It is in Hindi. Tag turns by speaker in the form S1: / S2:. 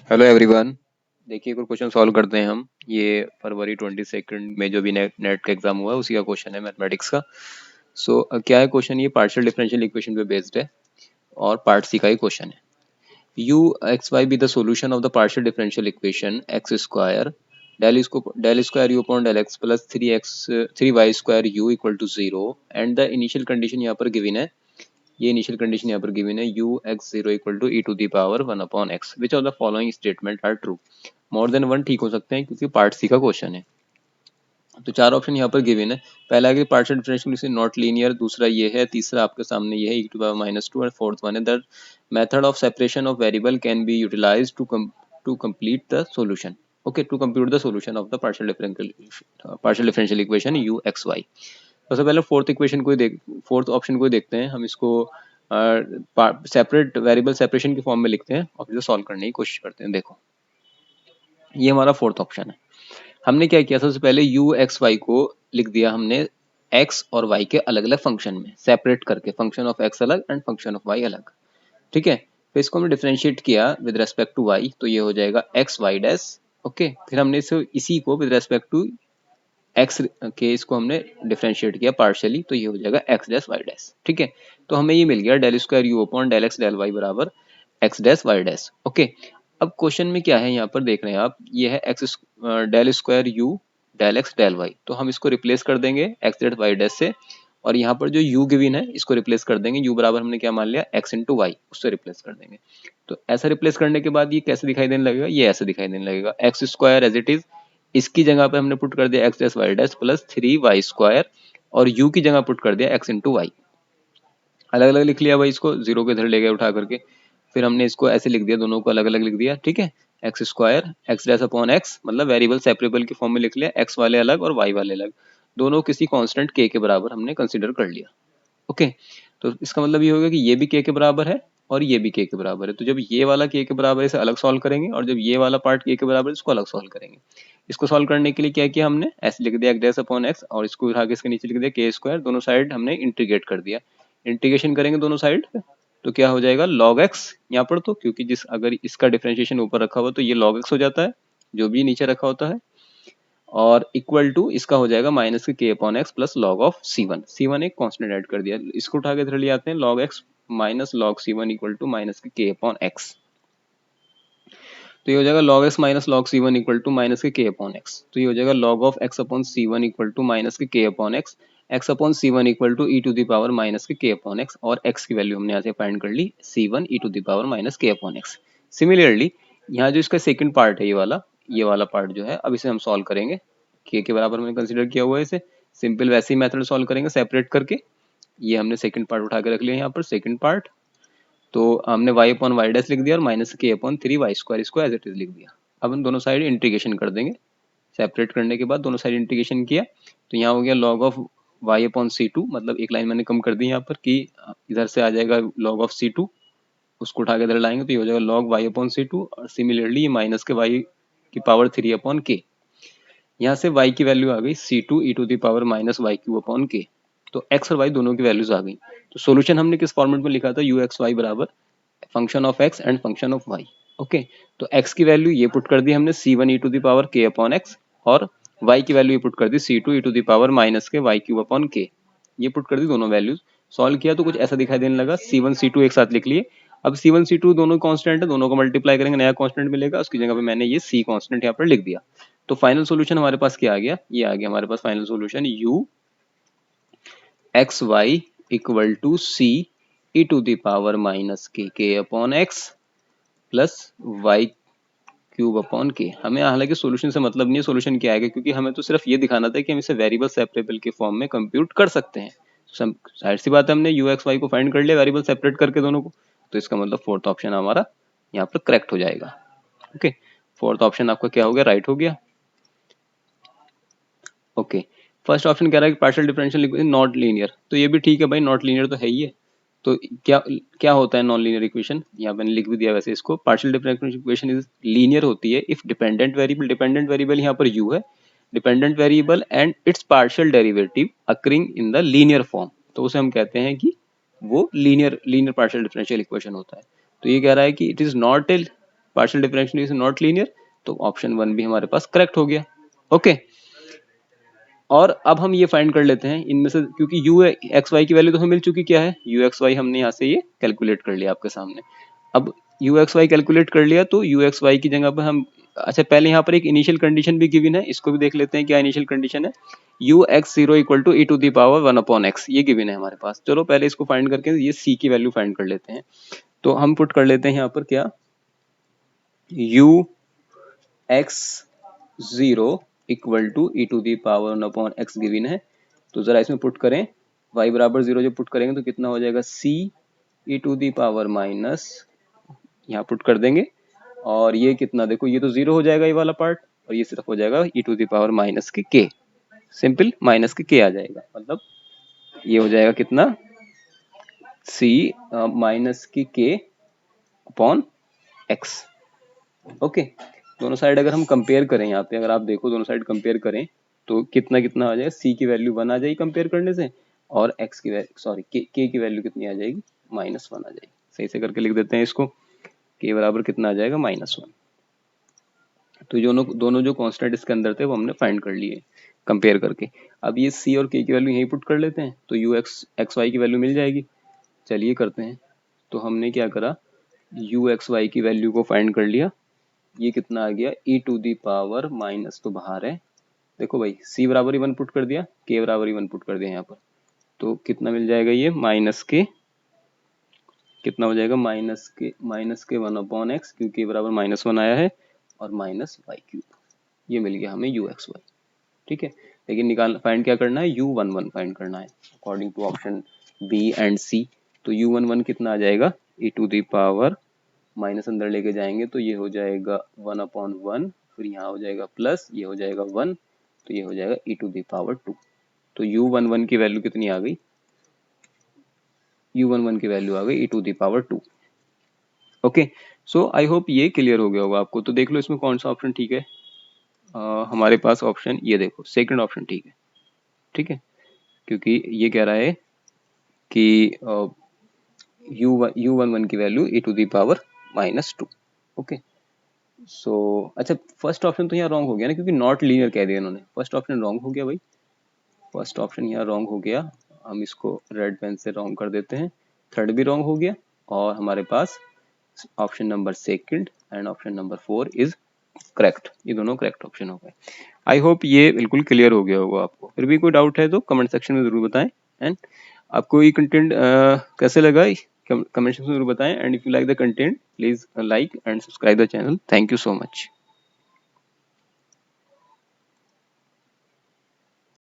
S1: Hello everyone. देखिए कोई क्वेश्चन सॉल्व करते हैं हम। ये फरवरी 22 में जो भी नेट का एग्जाम हुआ है उसी का क्वेश्चन है मैथमेटिक्स का। क्या है क्वेश्चन, ये पार्शियल डिफरेंशियल इक्वेशन पे बेस्ड है और पार्ट सी का ही क्वेश्चन है। U x y be the solution of the partial differential equation x square del square u upon del x plus 3 y square u equal to 0 and the initial condition यहाँ पर गिवन है। ये इनिशियल कंडीशन यहाँ पर गिवन है u x zero equal to e to the power 1/x which of the following statement are true. More than one ठीक हो सकते हैं क्योंकि पार्ट सी का क्वेश्चन है। तो चार ऑप्शन यहाँ पर गिवन है। पहला है कि पार्शियल डिफरेंशियल नॉट लीनियर, दूसरा ये है, तीसरा आपके सामने ये है ई टू पावर -2 और फोर्थ वन है that method of separation of variable can be utilized to complete the solution. Okay, to compute the solution of the partial differential equation u x y. सबसे पहले फोर्थ ऑप्शन को देखते हैं हम। इसको सेपरेट वेरिएबल सेपरेशन के फॉर्म में लिखते हैं और फिर सॉल्व करने की कोशिश करते हैं। देखो ये हमारा फोर्थ ऑप्शन है। हमने क्या किया, सबसे पहले यू एक्स वाई को लिख दिया हमने एक्स और वाई के अलग अलग फंक्शन में सेपरेट करके, फंक्शन ऑफ एक्स अलग एंड फंक्शन ऑफ वाई अलग। ठीक है, फिर इसको हमने डिफरेंशिएट किया विद रेस्पेक्ट टू वाई, तो ये हो जाएगा एक्स वाई डैश। ओके, फिर हमने इसी को विद रेस्पेक्ट टू एक्स के इसको हमने डिफरेंशिएट किया पार्शियली, तो ये हो जाएगा एक्स डैश वाई डैश। ठीक है, तो हमें ये मिल गया del square u upon del x del y बराबर x dash y dash. Okay, अब क्वेश्चन में क्या है यहाँ पर देख रहे हैं आप, ये है x del square u del x del y, तो हम इसको रिप्लेस कर देंगे एक्स डैश वाई डैश से, और यहाँ पर जो u गिवन है इसको रिप्लेस कर देंगे, u बराबर हमने क्या मान लिया x इंटू वाई, उससे रिप्लेस कर देंगे। तो ऐसा रिप्लेस करने के बाद ये कैसे दिखाई देने लगेगा, ये ऐसे दिखाई देने लगेगा x square as it is, इसकी जगह पे हमने पुट कर दिया x dash y dash plus 3 y square, और u की जगह पुट कर दिया x इंटू वाई। अलग अलग लिख लिया भाई, इसको जीरो के इधर ले गए उठा करके, फिर हमने इसको ऐसे लिख दिया, दोनों को अलग अलग लिख दिया। ठीक है, x square x dash upon x, मतलब वेरिएबल सेपरेबल के फॉर्म में लिख लिया, एक्स वाले अलग और वाई वाले अलग, दोनों किसी कांस्टेंट k के बराबर हमने कंसीडर कर लिया। ओके, तो इसका मतलब ये होगा कि ये भी k के बराबर है और ये भी k के बराबर है, तो जब ये वाला k के बराबर है इसे अलग सॉल्व करेंगे, और जब ये वाला पार्ट k के बराबर है इसको अलग सॉल्व करेंगे। इसको सॉल्व करने के लिए क्या किया हमने, ऐसे लिख दिया एक्स डैश अपॉन एक्स, और इसको उठा के इसके नीचे लिख दिया के स्क्वायर, दोनों साइड हमने इंटीग्रेट कर दिया। इंटीग्रेशन करेंगे दोनों साइड तो क्या हो जाएगा लॉग एक्स यहाँ पर, तो क्योंकि जिस अगर इसका डिफरेंशिएशन ऊपर रखा हुआ तो ये लॉग एक्स हो जाता है जो भी नीचे रखा होता है, और इक्वल टू इसका हो जाएगा minus k upon x plus log of c one एक कांस्टेंट ऐड कर दिया, इसको उठा के इधर ले आते हैं, लॉग एक्स माइनस लॉग सी1 equal to minus k upon x, तो ये हो जाएगा log x minus log c one equal to minus k upon x, तो ये हो जाएगा log of x upon c one equal to minus k upon x, x upon c one equal to e to the power minus k upon x, और x की वैल्यू हमने यहाँ से फाइंड कर ली c one e to the power minus k upon x. Similarly यहाँ जो इसका सेकंड पार्ट है, ये वाला पार्ट जो है, अब इसे हम सॉल्व करेंगे, के बराबर हमने कंसिडर किया हुआ है इसे, सिंपल वैसे ही मेथड सॉल्व करेंगे सेपरेट करके। ये हमने सेकंड पार्ट उठा के रख लिया यहाँ पर, सेकंड पार्ट, तो हमने y अपॉन वाई डैश लिख दिया और minus k upon 3 y square इसको एज इट इज लिख दिया। अब हम दोनों साइड इंटीग्रेशन कर देंगे, सेपरेट करने के बाद दोनों साइड इंटीग्रेशन किया, तो यहाँ हो गया log of y upon c two, मतलब एक लाइन मैंने कम कर दी यहाँ पर कि इधर से आ जाएगा log ऑफ सी टू, उसको उठा के इधर लाएंगे तो ये हो जाएगा log y upon c two, और सिमिलरली ये माइनस के y की पावर 3 अपॉन के, यहाँ से y की वैल्यू आ गई c two e to the power minus y cube upon k, तो x और y दोनों की वैल्यूज आ गई। तो सॉल्यूशन हमने किस फॉर्मेट में लिखा था, यू एक्स वाई बराबर function of x and function of y. Okay, तो x की वैल्यू ये पुट कर दी हमने c one e to the power k upon x, और y की वैल्यू ये पुट कर दी c two e to the power minus k y cube upon k, ये पुट कर दी दोनों वैल्यूज। सॉल्व किया तो कुछ ऐसा दिखाई देने लगा, सी वन सी टू एक साथ लिख लिए। अब सी वन सी टू दोनों कांस्टेंट है, दोनों को मल्टीप्लाई करेंगे नया कांस्टेंट मिलेगा, उसकी जगह पे मैंने ये सी कांस्टेंट यहाँ पर लिख दिया। तो फाइनल सोल्यूशन हमारे पास क्या आ गया, ये आ गया हमारे पास final solution u x y equal to c e to the power minus k upon x plus y cube upon k. हमें हालांकि सॉल्यूशन से मतलब नहीं है सॉल्यूशन क्या आएगा, क्योंकि हमें तो सिर्फ ये दिखाना था कि हम इसे वेरिएबल सेपरेबल के फॉर्म में कंप्यूट कर सकते हैं। जाहिर सी बात है, हमने यू एक्स वाई को फाइंड कर लिया वेरिएबल सेपरेट करके दोनों को, तो इसका मतलब फोर्थ ऑप्शन हमारा यहाँ पर करेक्ट हो जाएगा। ओके, फोर्थ ऑप्शन आपका क्या हो गया, राइट हो गया। ओके, फर्स्ट ऑप्शन कह रहा है कि partial differential equation not linear, तो ये भी ठीक है भाई, नॉट लीनियर तो है ही है। तो क्या क्या होता है नॉन लीनियर इक्वेशन, यहाँ मैंने लिख भी दिया वैसे इसको, partial differential equation is linear होती है इफ डिपेंडेंट वेरिएबल यहाँ पर u है, dependent variable and it's partial derivative occurring in the linear form, तो उसे हम कहते हैं कि वो लीनियर पार्शियल डिफरेंशियल इक्वेशन होता है। तो ये कह रहा है कि it is not a partial differential is not linear, तो ऑप्शन 1 भी हमारे पास करेक्ट हो गया। ओके, और अब हम ये फाइंड कर लेते हैं इनमें से, क्योंकि यू एक्स वाई की वैल्यू तो हमें मिल चुकी, क्या है यू एक्स वाई, हमने यहाँ से ये कैलकुलेट कर लिया आपके सामने। अब यू एक्स वाई कैलकुलेट कर लिया, तो यू एक्स वाई की जगह पर हम, अच्छा पहले यहाँ पर एक इनिशियल कंडीशन भी गिवन है, इसको भी देख लेते हैं क्या इनिशियल कंडीशन है। U x zero equal to e to the power 1 upon x, ये गिवन है हमारे पास। चलो पहले इसको फाइंड करके ये सी की वैल्यू फाइंड कर लेते हैं। तो हम पुट कर लेते हैं यहाँ पर क्या, u x zero equal to e to the power 1 upon x given है। तो जरा इसमें पुट करें, y बराबर 0 जब पुट करेंगे तो कितना हो जाएगा, c e to the power minus, यहाँ पुट कर देंगे, और ये कितना, देखो ये तो 0 हो जाएगा ये वाला पार्ट, और ये सिर्फ हो जाएगा e to the power minus के k, सिंपल माइनस के k आ जाएगा, मतलब ये हो जाएगा कितना, c माइनस की k अपॉन x। ओके, दोनों साइड अगर हम कंपेयर करें, यहाँ पे अगर आप देखो दोनों साइड कंपेयर करें तो कितना कितना आ जाएगा, c की वैल्यू 1 आ जाएगी कंपेयर करने से, और x की वैल्यू, सॉरी k की वैल्यू कितनी आ जाएगी, -1 आ जाएगी। सही से करके लिख देते हैं इसको, k बराबर कितना आ जाएगा, -1। तो दोनों जो कांस्टेंट इसके अंदर थे वो हमने फाइंड कर लिए कंपेयर करके। अब ये c और k की वैल्यू यहीं पुट कर लेते हैं, तो यू एक्स वाई की वैल्यू मिल जाएगी। चलिए करते हैं। तो हमने क्या करा, यू एक्स वाई की वैल्यू को फाइंड कर लिया, ये कितना आ गया, ई टू दी पावर माइनस, तो बाहर है, देखो भाई c बराबर ही 1 पुट कर दिया, k बराबर ही 1 पुट कर दिया यहाँ पर, तो कितना मिल जाएगा ये, माइनस के, कितना हो जाएगा, माइनस के 1 अपॉन एक्स, क्योंकि बराबर -1 आया है, और माइनस वाई क्यूब, ये मिल गया हमें यू एक्स वाई। ठीक है, लेकिन निकाल फाइंड क्या करना है, u11 फाइंड करना है according to option b and c. तो u11 कितना आ जाएगा, e to the power, minus अंदर लेके जाएंगे तो ये हो जाएगा 1/1, फिर यहाँ हो जाएगा प्लस, ये हो जाएगा 1, तो ये हो जाएगा ई टू दी पावर 2। तो u11 की वैल्यू कितनी आ गई, u11 की वैल्यू आ गई e to the power 2। Okay, so I hope ये क्लियर हो गया होगा आपको। तो देख लो इसमें कौन सा ऑप्शन ठीक है। हमारे पास ऑप्शन ये देखो, सेकंड ऑप्शन ठीक है। ठीक है, क्योंकि ये कह रहा है कि u11 की value e to the power -2। Okay, so अच्छा फर्स्ट ऑप्शन तो यहाँ रॉन्ग हो गया ना, क्योंकि नॉट लीनियर कह दिया इन्होंने, फर्स्ट ऑप्शन रॉन्ग हो गया भाई, फर्स्ट ऑप्शन यहाँ रॉन्ग हो गया, हम इसको रेड पेन से रॉन्ग कर देते हैं। थर्ड भी रॉन्ग हो गया, और हमारे पास option number second and option number 4 is correct, ये दोनों करेक्ट ऑप्शन हो गए। आई होप ये बिल्कुल क्लियर हो गया होगा आपको। फिर भी कोई डाउट है तो कमेंट सेक्शन में जरूर बताएं, एंड आपको ये कंटेंट कैसे लगा कमेंट सेक्शन में जरूर बताएं, and if you like the content please like and subscribe the channel. Thank you so much.